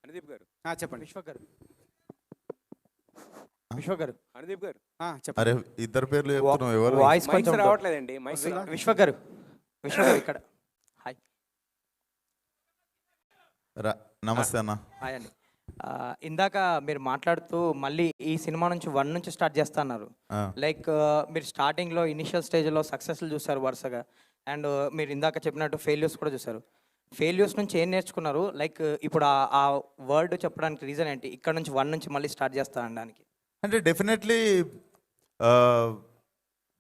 అనుదీప్ గారు. చెప్పండి. విశ్వ గారు అనుదీప్ గారు. చెప్పండి. అరే ఇద్దరు పేర్లు చెప్తున్నావు, ఎవరు? వాయిస్ మైక్స్ కొంచెం రావట్లేదండి. మైక్స్ విశ్వ గారు ఇక్కడ హాయ్ నమస్తే అన్న. హాయ్ అండి. ఇందాక మీరు మాట్లాడుతూ మళ్ళీ ఈ సినిమా నుంచి 1 నుంచి స్టార్ట్ చేస్తా అన్నారు. లైక్ మీరు స్టార్టింగ్లో ఇనిషియల్ స్టేజ్లో సక్సెస్లు చూసారు వరుసగా, అండ్ మీరు ఇందాక చెప్పినట్టు ఫెయిల్యూర్స్ కూడా చూసారు. ఫెయిల్యూర్స్ నుంచి ఏం నేర్చుకున్నారు? లైక్ ఇప్పుడు ఆ వర్డ్ చెప్పడానికి రీజన్ ఏంటి, ఇక్కడ నుంచి 1 నుంచి మళ్ళీ స్టార్ట్ చేస్తా అనడానికి? అంటే definitely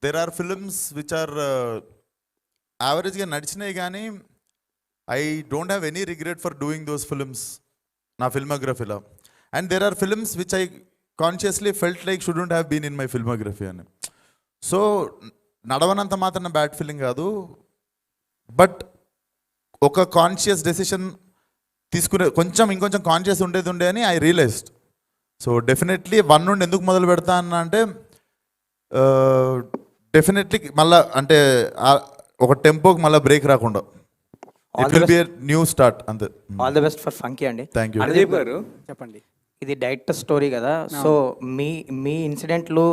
there are films which are యావరేజ్గా నడిచినాయి, కానీ I don't have any regret for doing those films నా ఫిల్మోగ్రఫీలో. And there are films which I consciously felt like shouldn't have been in my filmography అని. So నడవనంత మాత్రం bad feeling కాదు, but ఒక కాన్షియస్ డెసిషన్ తీసుకునే ఇంకొంచెం కాన్షియస్ ఉండే అని ఐ రియలైజ్డ్. సో డెఫినెట్లీ 1 నుండి ఎందుకు మొదలు పెడతా అన్న అంటే డెఫినెట్లీ మళ్ళీ అంటే ఒక టెంపోకి మళ్ళీ బ్రేక్ రాకుండా it will be a new start అంతే. All the best for Funky అండి. Thank you. అనుదీప్ గారు చెప్పండి. ఇది డైరెక్టర్ స్టోరీ కదా, సో మీ ఇన్సిడెంట్లు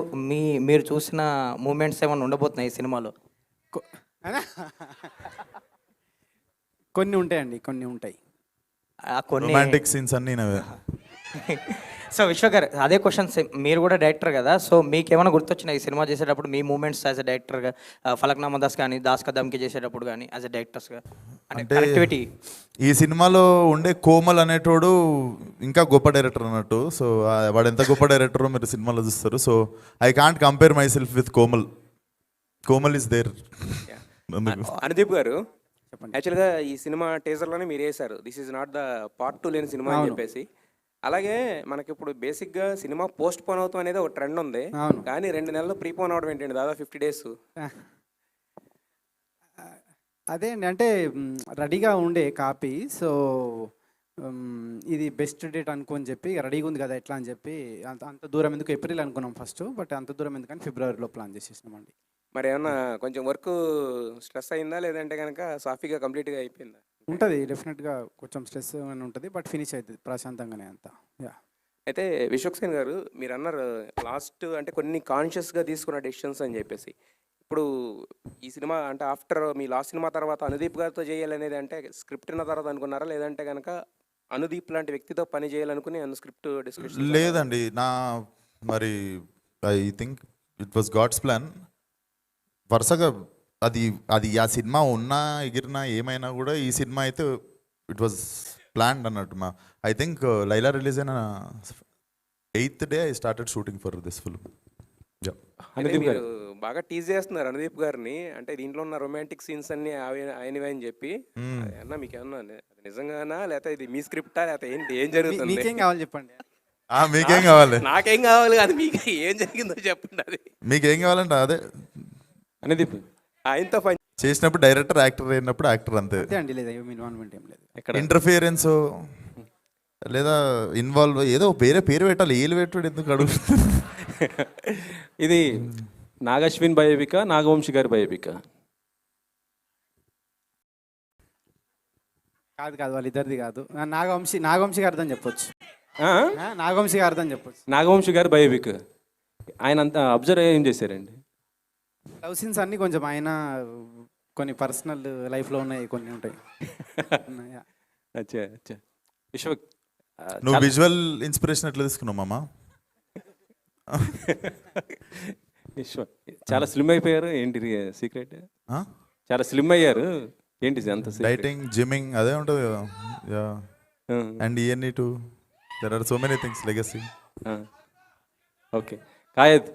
మీరు చూసిన మూమెంట్స్ ఏమైనా ఉండబోతున్నాయి ఈ సినిమాలో? కొన్ని ఉంటాయండి, కొన్ని ఉంటాయి. కొన్ని రొమాంటిక్ సీన్స్ అన్నీ నవే. సో విశ్వ గారు అదే క్వశ్చన్, మీరు కూడా డైరెక్టర్ కదా, సో మీకు ఏమైనా గుర్తొచ్చినాయి ఈ సినిమా చేసేటప్పుడు మీ మూమెంట్స్ యాజ్ ఎ డైరెక్టర్గా? ఫలక్నామా దాస్ కానీ దాస్ కా దమ్కి చేసేటప్పుడు కానీ యాజ్ ఎ డైరెక్టర్స్గా అంటే కనెక్టివిటీ. ఈ సినిమాలో ఉండే కోమల్ అనేటోడు ఇంకా గొప్ప డైరెక్టర్ అన్నట్టు. సో వాడు ఎంత గొప్ప డైరెక్టరో మీరు సినిమాలో చూస్తారు. So I can't compare myself with Komal. Komal is there. Anudeep garu, యాక్చువల్గా ఈ సినిమా టీజర్లోనే మీరు వేశారు, this is not the part 2 లేని సినిమా అని చెప్పేసి. అలాగే మనకి ఇప్పుడు బేసిక్గా సినిమా పోస్ట్ పోన్ అవుతాం అనేది ఒక ట్రెండ్ ఉంది, కానీ 2 నెలలు ప్రీపోన్ అవడం ఏంటండి, దాదాపు 50 days. అదే అండి, అంటే రెడీగా ఉండే కాపీ. సో ఇది బెస్ట్ డేట్ అనుకోని చెప్పి రెడీగా ఉంది కదా ఎట్లా అని చెప్పి అంత దూరం ఎందుకు ఏప్రిల్ అనుకున్నాం ఫస్ట్, బట్ అంత దూరం ఎందుకని ఫిబ్రవరిలో ప్లాన్ చేసేసినామండి. మరి ఏమన్నా కొంచెం వర్క్ స్ట్రెస్ అయిందా, లేదంటే కనుక సాఫీగా కంప్లీట్గా అయిపోయిందా? ఉంటుంది, డెఫినెట్గా కొంచెం స్ట్రెస్ అని ఉంటుంది, బట్ ఫినిష్ అవుతుంది ప్రశాంతంగానే అంతా. అయితే విశ్వక్సేన్ గారు, మీరు అన్నారు లాస్ట్ అంటే కొన్ని కాన్షియస్గా తీసుకున్న డెసిషన్స్ అని చెప్పేసి. ఇప్పుడు ఈ సినిమా అంటే ఆఫ్టర్ మీ లాస్ట్ సినిమా తర్వాత అనుదీప్ గారితో చేయాలనేది అంటే స్క్రిప్ట్ ఉన్న తర్వాత అనుకున్నారా, లేదంటే కనుక అనుదీప్ లాంటి వ్యక్తితో పని చేయాలనుకుని స్క్రిప్ట్ డిస్కషన్? లేదండి, మరి I think it was God's plan. వరుసగా అది ఆ సినిమా ఉన్నా ఎగిరినా ఏమైనా కూడా ఈ సినిమా అయితే ఇట్ వాజ్ ప్లాన్డ్ అన్నట్టు. ఐ థింక్ లైలా రిలీజ్ అయిన 8th day I started shooting for this film. మీరు బాగా టీజ్ చేస్తున్నారు అనుదీప్ గారిని, అంటే దీంట్లో ఉన్న రొమాంటిక్ సీన్స్ అన్ని ఆయనవే అని చెప్పి. అన్నా మీకు ఏమన్నా నిజంగానా, లేకపోతే ఇది మీ స్క్రిప్టా, లేకపోతే ఏంటి, ఏం జరుగుతుంది? మీకేం కావాలి చెప్పండి. మీకేం కావాలి? నాకేం కావాలి, అది మీకు ఏం జరిగిందో చెప్పండి. అది మీకేం కావాలంటే అదే అనుదీప్ ఆయనతో పని చేసినప్పుడు డైరెక్టర్, యాక్టర్ అయినప్పుడు యాక్టర్ అంతే అండి, లేదా ఇన్వాల్వ్మెంట్ ఏం లేదు. ఇంటర్ఫియరెన్స్ లేదా ఇన్వాల్వ్ ఏదో పేరు పెట్టాలి, ఏలు పెట్టుడు ఎందుకు అడుగుతుంది? ఇది నాగశ్విన్ బయోపిక, నాగవంశి గారి బయోపిక? కాదు వాళ్ళిద్దరిది కాదు, నాగవంశి గారిది అని చెప్పొచ్చు. నాగవంశి గారిది అని చెప్పొచ్చు. నాగవంశి గారి బయోపిక్. ఆయన అంతా అబ్జర్వ్ ఏం చేశారండి? లవ్ సీన్స్ అన్నీ కొంచెం ఆయన కొన్ని పర్సనల్ లైఫ్లో ఉన్నాయి, కొన్ని ఉంటాయి. అచ్చా విశ్వ, నువ్వు విజువల్ ఇన్స్పిరేషన్ ఎట్లా తీసుకున్నావు మామ? విశ్వ చాలా స్లిమ్ అయిపోయారు, ఏంటి సీక్రెట్? చాలా స్లిమ్ అయ్యారు, ఏంటి అంత? డైటింగ్, జిమ్మింగ్ అదే ఉంటుంది కదా. అండ్ ఇయన్నీ too there are so many things legacy. Okay. కాయద్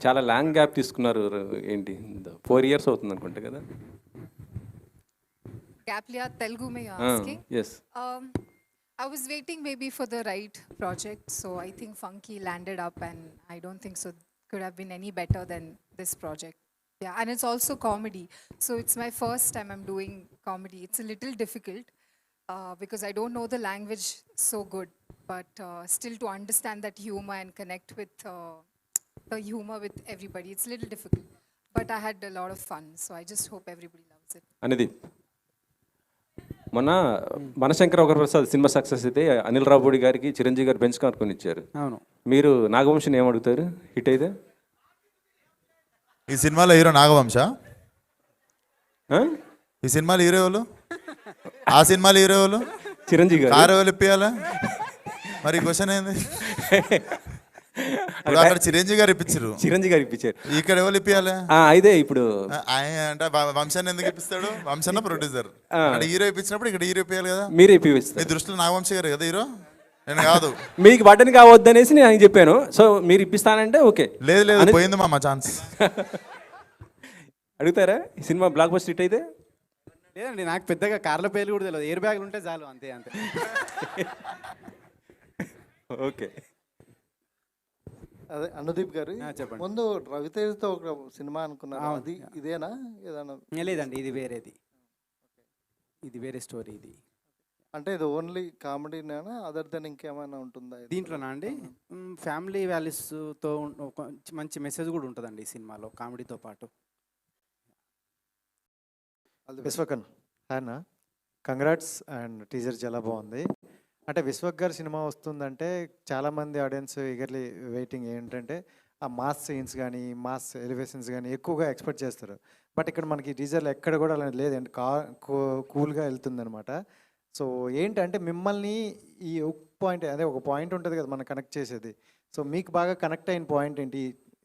చాలా లాంగ్ గ్యాప్ తీసుకున్నారు, ఏంటి 4 years అవుతుంది అనుకుంటా కదా? Gap liya Telugu mein you're asking? Yes. I was waiting maybe for the right project, so I think Funky landed up, and I don't think so could have been any better than this project. Yeah, and it's also comedy, so it's my first time I'm doing comedy. It's a little difficult because I don't know the language so good, but still to understand that humor and connect with the humor with everybody, it's a little difficult, but I had a lot of fun, so I just hope everybody loves it. Anudeep, మొన్న మనశంకర Varaprasad cinema success అయితే అనిల్ రావుపూడి గారికి చిరంజీవి గారు bench కార్కొని ఇచ్చారు. అవును. మీరు నాగవంశిని ఏమడుగుతారు hit అయితే? ఈ సినిమాలో హీరో నాగవంశ, ఆ? ఈ సినిమాలో హీరో ఎవరు, ఆ సినిమాలో హీరో ఎవరు, చిరంజీవి గారు. కారు ఎవరు ఇప్పియాలా? మరి క్వశ్చన్ ఏంది? ఇప్పుడు అక్కడ చిరంజీవి గారు ఇప్పించారు, చిరంజీవి గారు ఇప్పించారు. ఇక్కడ ఎవరు ఇప్పియాలా? అయితే ఇప్పుడు ఆయన అంటే వంశాన్ని ఎందుకు ఇప్పిస్తాడు? వంశన్న ప్రొడ్యూసర్, అంటే హీరో ఇప్పించినప్పుడు ఇక్కడ హీరో ఇప్పియాలి కదా. మీరే మీ ఇప్పిస్తారు. దృష్టిలో నాగవంశ గారు కదా హీరో, నేను కాదు. మీకు బటన్ కావద్దనేసి నేను ఆయనకి చెప్పాను. సో మీరు ఇప్పిస్తానంటే ఓకే. లేదు లేదు, పోయింది మా ఛాన్స్. అడుగుతారా ఈ సినిమా బ్లాక్ బస్టర్ హిట్ అయితే? లేదండి, నాకు పెద్దగా కార్ల పేర్లు కూడా తెలియదు. ఎయిర్ బ్యాగ్లు ఉంటే చాలు, అంతే అంతే. ఓకే. అదే అనుదీప్ గారు, చెప్పండి. ముందు రవితేజతో ఒక సినిమా అనుకున్నారు, అది ఇదేనా ఏదైనా? లేదండి, ఇది వేరేది, ఇది వేరే స్టోరీ. ఇది అంటే ఇది ఓన్లీ కామెడీనేనా, అదర్ దెన్ ఇంకేమైనా ఉంటుందా ఇది? దీంట్లోనా అండి ఫ్యామిలీ వాల్యూస్తో ఒక మంచి మెసేజ్ కూడా ఉంటుందండి ఈ సినిమాలో, కామెడీతో పాటు. విశ్వకన్ ఆయన కంగ్రాట్స్ అండ్ టీజర్ చాలా బాగుంది. అంటే విశ్వక్ గారి సినిమా వస్తుందంటే చాలామంది ఆడియన్స్ ఈగర్లీ వెయిటింగ్. ఏంటంటే ఆ మాస్ సీన్స్ కానీ మాస్ ఎలివేషన్స్ కానీ ఎక్కువగా ఎక్స్పెక్ట్ చేస్తారు. బట్ ఇక్కడ మనకి టీజర్లో ఎక్కడ కూడా అలా లేదండి, కూల్గా వెళ్తుందనమాట. సో ఏంటంటే మిమ్మల్ని ఈ పాయింట్, అదే ఒక పాయింట్ ఉంటుంది కదా మనం కనెక్ట్ చేసేది. సో మీకు బాగా కనెక్ట్ అయిన పాయింట్ ఏంటి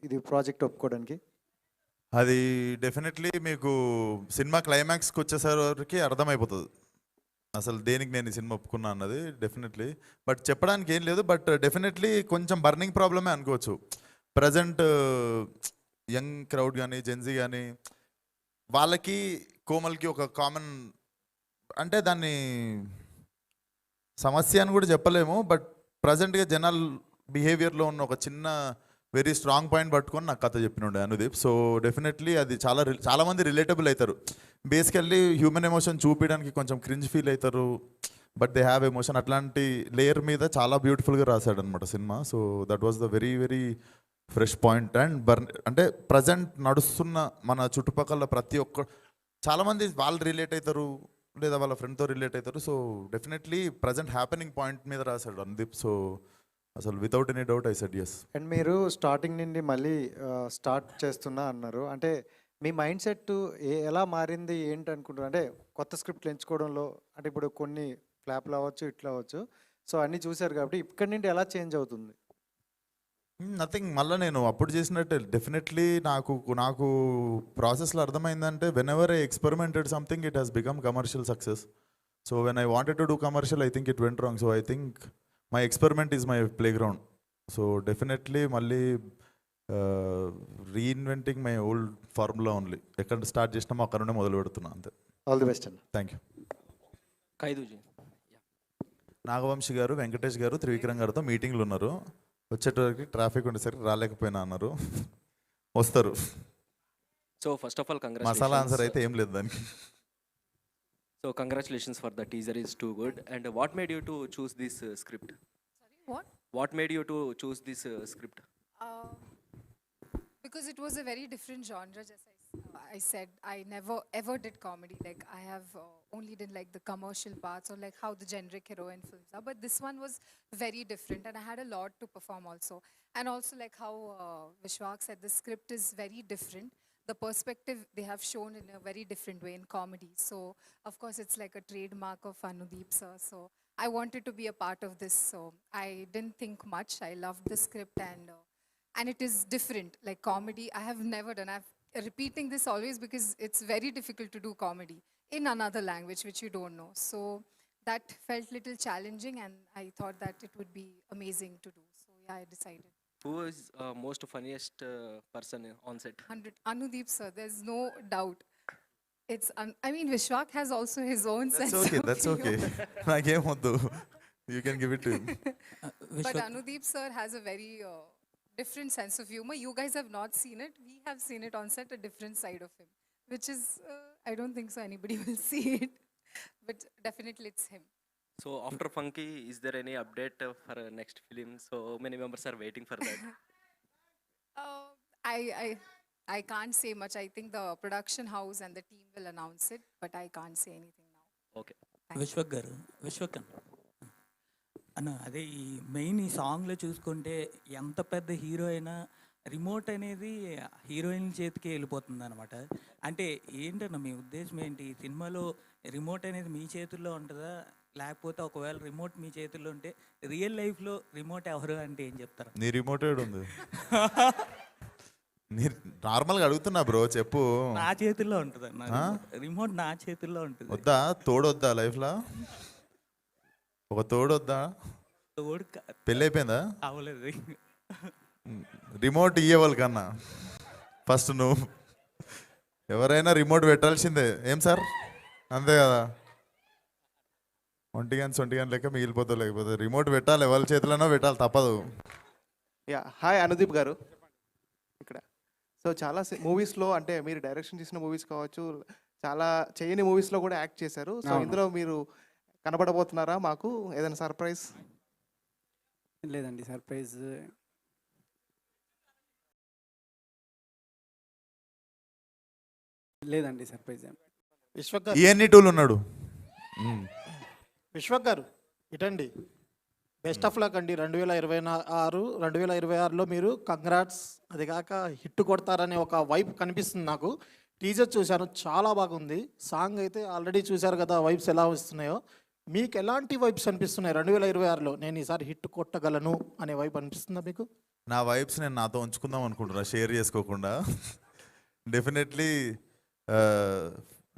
ఇది ప్రాజెక్ట్ ఒప్పుకోవడానికి? అది డెఫినెట్లీ మీకు సినిమా క్లైమాక్స్కి వచ్చేసరికి అర్థమైపోతుంది అసలు దేనికి నేను ఈ సినిమా ఒప్పుకున్నా అన్నది. డెఫినెట్లీ బట్ చెప్పడానికి ఏం లేదు. బట్ డెఫినెట్లీ కొంచెం బర్నింగ్ ప్రాబ్లమే అనుకోవచ్చు. ప్రజెంట్ యంగ్ క్రౌడ్ కానీ జెన్జీ కానీ వాళ్ళకి కోమల్కి ఒక కామన్, అంటే దాన్ని సమస్య అని కూడా చెప్పలేము. బట్ ప్రజెంట్గా జనాల్ బిహేవియర్లో ఉన్న ఒక చిన్న వెరీ స్ట్రాంగ్ పాయింట్ పట్టుకొని నాకు కథ చెప్పినుండే అనుదీప్. సో డెఫినెట్లీ అది చాలామంది రిలేటబుల్ అవుతారు. బేసికల్లీ హ్యూమన్ ఎమోషన్ చూపించడానికి కొంచెం క్రింజ్ ఫీల్ అవుతారు, బట్ దే హ్యావ్ ఎమోషన్. అట్లాంటి లేయర్ మీద చాలా బ్యూటిఫుల్గా రాశాడు అనమాట cinema. So that was the very very fresh point. And అంటే ప్రజెంట్ నడుస్తున్న మన చుట్టుపక్కల ప్రతి ఒక్క చాలామంది వాళ్ళు రిలేట్ అవుతారు లేదా వాళ్ళ ఫ్రెండ్తో రిలేట్ అవుతారు. So definitely present happening point మీద రాశాడు అనుదీప్. సో అసలు without any doubt I said yes. And మీరు స్టార్టింగ్ నుండి మళ్ళీ స్టార్ట్ చేస్తున్నా అన్నారు. అంటే మీ మైండ్ సెట్ ఎలా మారింది ఏంటి అనుకుంటున్నారు? అంటే కొత్త స్క్రిప్ట్లు ఎంచుకోవడంలో, అంటే ఇప్పుడు కొన్ని ఫ్లాప్లు అవ్వచ్చు ఇట్లా అవ్వచ్చు, సో అన్నీ చూశారు కాబట్టి ఇక్కడి నుండి ఎలా చేంజ్ అవుతుంది? నథింగ్, మళ్ళీ నేను అప్పుడు చేసినట్టే డెఫినెట్లీ నాకు ప్రాసెస్లో అర్థమైందంటే whenever I experimented something it has become commercial success. So when I wanted to do commercial I think it went wrong. So I think my experiment is my playground. So definitely మళ్ళీ reinventing my old formula only. ఎక్కడ start చేసినామో అక్కడ నుండే మొదలు పెడుతున్నా అంతే. All the best అండి. Thank you. ఖైదూజీ నాగవంశి గారు, వెంకటేష్ గారు, త్రివిక్రమ్ గారితో మీటింగ్లు ఉన్నారు. వచ్చేటోరికి ట్రాఫిక్ ఉండేసరికి రాలేకపోయినా అన్నారు. వస్తారు. So first of all masala answer అయితే ఏం లేదు దానికి. So congratulations for the teaser is too good. And what made you to choose this script? Sorry, what? What made you to choose this script? Because it was a very different genre. Just I said, I never ever did comedy. Like I have only did like the commercial parts or like how the generic heroine films are. But this one was very different, and I had a lot to perform also. And also like how Vishwak said, the script is very different. The perspective they have shown in a very different way in comedy. So of course it's like a trademark of Anudeep sir. So I wanted to be a part of this. So I didn't think much. I loved the script and it is different. Like comedy, I have never done. I'm repeating this always because it's very difficult to do comedy in another language which you don't know. So that felt little challenging, and I thought that it would be amazing to do. So yeah, I decided. Who is most funniest person on set? 100 Anudeep sir, there's no doubt. It's I mean Vishwak has also his own sense That's of okay. humor. నాకేం వద్దు. You can give it to him. But Anudeep sir has a very different sense of humor. You guys have not seen it. We have seen it on set, a different side of him, which is I don't think so anybody will see it. But definitely it's him. So after Funky, is there any update for next film? So many members are waiting for that. I can't say much. I think the production house and the team will announce it, but I can't say anything now. Okay. Vishwak గారు, అన్న అదే ఈ main ఈ సాంగ్లో చూసుకుంటే ఎంత పెద్ద hero అయినా రిమోట్ అనేది హీరోయిన్ చేతికి వెళ్ళిపోతుంది అనమాట. అంటే ఏంటన్న మీ ఉద్దేశం ఏంటి? ఈ సినిమాలో రిమోట్ అనేది మీ చేతుల్లో ఉంటుందా, లేకపోతే ఒకవేళ రిమోట్ మీ చేతుల్లో ఉంటే రియల్ లైఫ్లో రిమోట్ ఎవరు అంటే ఏం చెప్తారు? నీ రిమోటెడ్ ఉంది. నీ నార్మల్గా అడుగుతున్నా బ్రో, చెప్పు. నా చేతుల్లో ఉంటుంది అన్న, రిమోట్ నా చేతుల్లో ఉంటుంది. వద్దా తోడొద్దా లైఫ్లో? ఒక తోడొద్దా? తోడు పెళ్ళి అయిపోయిందా? అవ్వలేదు. రిమోట్ ఇయ్యేవాళ్ళు కన్నా ఫస్ట్ నువ్వు ఎవరైనా రిమోట్ పెట్టాల్సిందే. ఏం సార్, అంతే కదా? సొంటిగాని లెక్క మిగిలిపోతావు. లేకపోతే రిమోట్ పెట్టాలి, ఎవరి చేతిలోనో పెట్టాలి, తప్పదు. యా, హాయ్ అనుదీప్ గారు ఇక్కడ. సో చాలా మూవీస్లో అంటే మీరు డైరెక్షన్ చేసిన మూవీస్ కావచ్చు, చాలా చేయని మూవీస్లో కూడా యాక్ట్ చేశారు. సో ఇందులో మీరు కనబడబోతున్నారా? మాకు ఏదైనా సర్ప్రైజ్? లేదండి, సర్ప్రైజ్ లేదండి, సర్ప్రైజ్ ఏం. విశ్వక్ గారు, ఇవన్నీ టూల్ ఉన్నాడు. విశ్వక్ గారు ఇటండి. బెస్ట్ ఆఫ్ లక్ అండి. 2026లో మీరు కంగ్రాట్స్. అది కాక హిట్ కొడతారనే ఒక వైబ్ కనిపిస్తుంది నాకు. టీజర్ చూశాను, చాలా బాగుంది. సాంగ్ అయితే ఆల్రెడీ చూశారు కదా, వైబ్స్ ఎలా వస్తున్నాయో. మీకు ఎలాంటి వైబ్స్ అనిపిస్తున్నాయి 2026లో? నేను ఈసారి హిట్ కొట్టగలను అనే వైబ్ అనిపిస్తుందా మీకు? నా వైబ్స్ నేను నాతో ఉంచుకుందాం అనుకుంటున్నా, షేర్ చేసుకోకుండా. డెఫినెట్లీ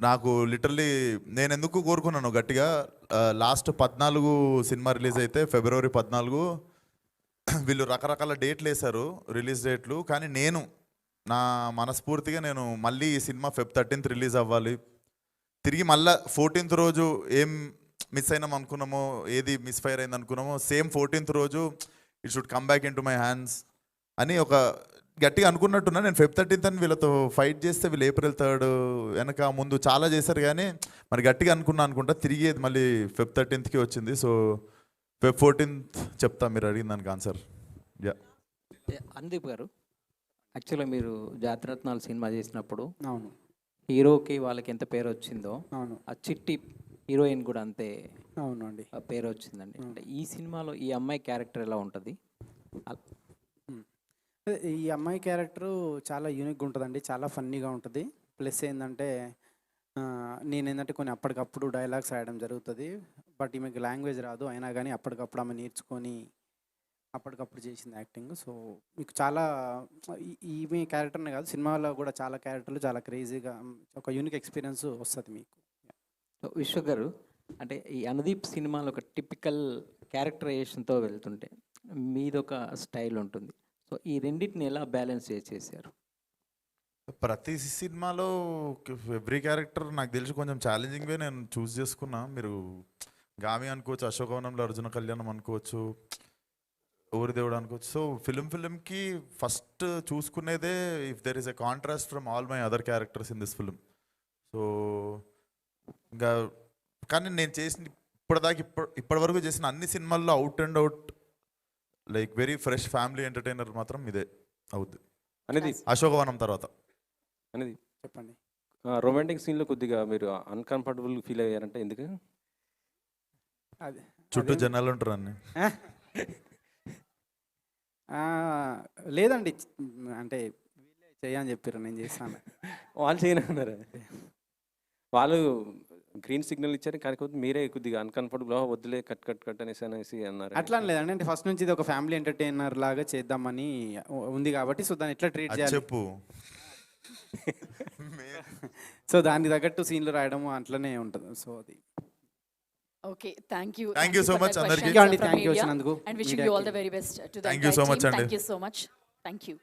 నాకు లిటరల్లీ నేను ఎందుకు కోరుకున్నాను గట్టిగా, లాస్ట్ 14 సినిమా రిలీజ్ అయితే ఫిబ్రవరి 14 వీళ్ళు రకరకాల డేట్లు వేశారు, రిలీజ్ డేట్లు. కానీ నేను నా మనస్ఫూర్తిగా నేను మళ్ళీ ఈ సినిమా Feb 13th రిలీజ్ అవ్వాలి. తిరిగి మళ్ళీ 14th రోజు ఏం మిస్ అయినాం అనుకున్నామో, ఏది మిస్ఫైర్ అయింది అనుకున్నామో, సేమ్ 14th రోజు it should come back in to my hands అని ఒక గట్టిగా అనుకున్నట్టున్నా. నేను Feb 13th అని వీళ్ళతో ఫైట్ చేస్తే వీళ్ళు April 3rd వెనక ముందు చాలా చేశారు, కానీ మరి గట్టిగా అనుకుంటా తిరిగేది మళ్ళీ Feb 13th వచ్చింది. సో Feb 14th చెప్తా మీరు అడిగిన దానికి ఆన్సర్. యా, అనుదీప్ గారు, యాక్చువల్గా మీరు జాతిరత్నాలు సినిమా చేసినప్పుడు అవును, హీరోకి వాళ్ళకి ఎంత పేరు వచ్చిందో అవును, ఆ చిట్టి హీరోయిన్ కూడా అంతే అవును అండి, పేరు వచ్చిందండి. అంటే ఈ సినిమాలో ఈ అమ్మాయి క్యారెక్టర్ ఎలా ఉంటుంది? ఈ అమ్మాయి క్యారెక్టరు చాలా యూనిక్గా ఉంటుందండి, చాలా ఫన్నీగా ఉంటుంది. ప్లస్ ఏంటంటే నేనేంటంటే కొన్ని అప్పటికప్పుడు డైలాగ్స్ రాయడం జరుగుతుంది. బట్ ఈమెకి లాంగ్వేజ్ రాదు, అయినా కానీ అప్పటికప్పుడు ఆమె నేర్చుకొని అప్పటికప్పుడు చేసింది యాక్టింగ్. సో మీకు చాలా ఈమె క్యారెక్టర్నే కాదు, సినిమాలో కూడా చాలా క్యారెక్టర్లు చాలా క్రేజీగా ఒక యూనిక్ ఎక్స్పీరియన్స్ వస్తుంది మీకు. విశ్వక్ గారు, అంటే ఈ అనుదీప్ సినిమాలో ఒక టిపికల్ క్యారెక్టరైజేషన్తో వెళ్తుంటే మీదొక స్టైల్ ఉంటుంది. సో ఈ రెండింటిని ఎలా బ్యాలెన్స్ చేశారు? ప్రతి సినిమాలో ఎవ్రీ క్యారెక్టర్ నాకు తెలిసి కొంచెం ఛాలెంజింగ్వే నేను చూస్ చేసుకున్నా. మీరు గామి అనుకోవచ్చు, అశోకవనంలో అర్జున కళ్యాణం అనుకోవచ్చు, ఊరి దేవుడు అనుకోవచ్చు. సో ఫిలింకి ఫస్ట్ చూసుకునేదే if there is a contrast from all my other characters in this film. So ఇంకా కానీ నేను చేసిన ఇప్పటి వరకు చేసిన అన్ని సినిమాల్లో out and out like very fresh family entertainer మాత్రం ఇదే అవుద్ది అనేది. అశోకవనం తర్వాత అనేది చెప్పండి. రొమాంటిక్ సీన్లో కొద్దిగా మీరు అన్కంఫర్టబుల్ ఫీల్ అయ్యారంటే ఎందుకు? అదే చుట్టూ జనాలు ఉంటారు అన్ని. లేదండి, అంటే వీళ్ళే చేయని చెప్పారు, నేను చేస్తాను. వాళ్ళు చేయనన్నారు, వాళ్ళు గ్రీన్ సిగ్నల్ ఇచ్చారు, కాకపోతే మీరే కొద్దిగా అన్కంఫర్టబుల్ వద్దులే కట్ అనేసి అన్నారు. అట్లా లేదండి, అంటే ఫస్ట్ నుంచి ఇది ఒక ఫ్యామిలీ ఎంటర్టైనర్ లాగా చేద్దామని ఉంది కాబట్టి, సో దాన్ని ఎట్లా ట్రీట్ చేయాలి చెప్పు. సో దానికి తగ్గట్టు సీన్లు రాయడం అట్లనే ఉంటుంది. సో అది okay, thank you so much అందరికీ. థ్యాంక్ యూ వచ్చినందుకు. And wishing you all the very best to the thank you so much అండి. Thank you so much. Thank you.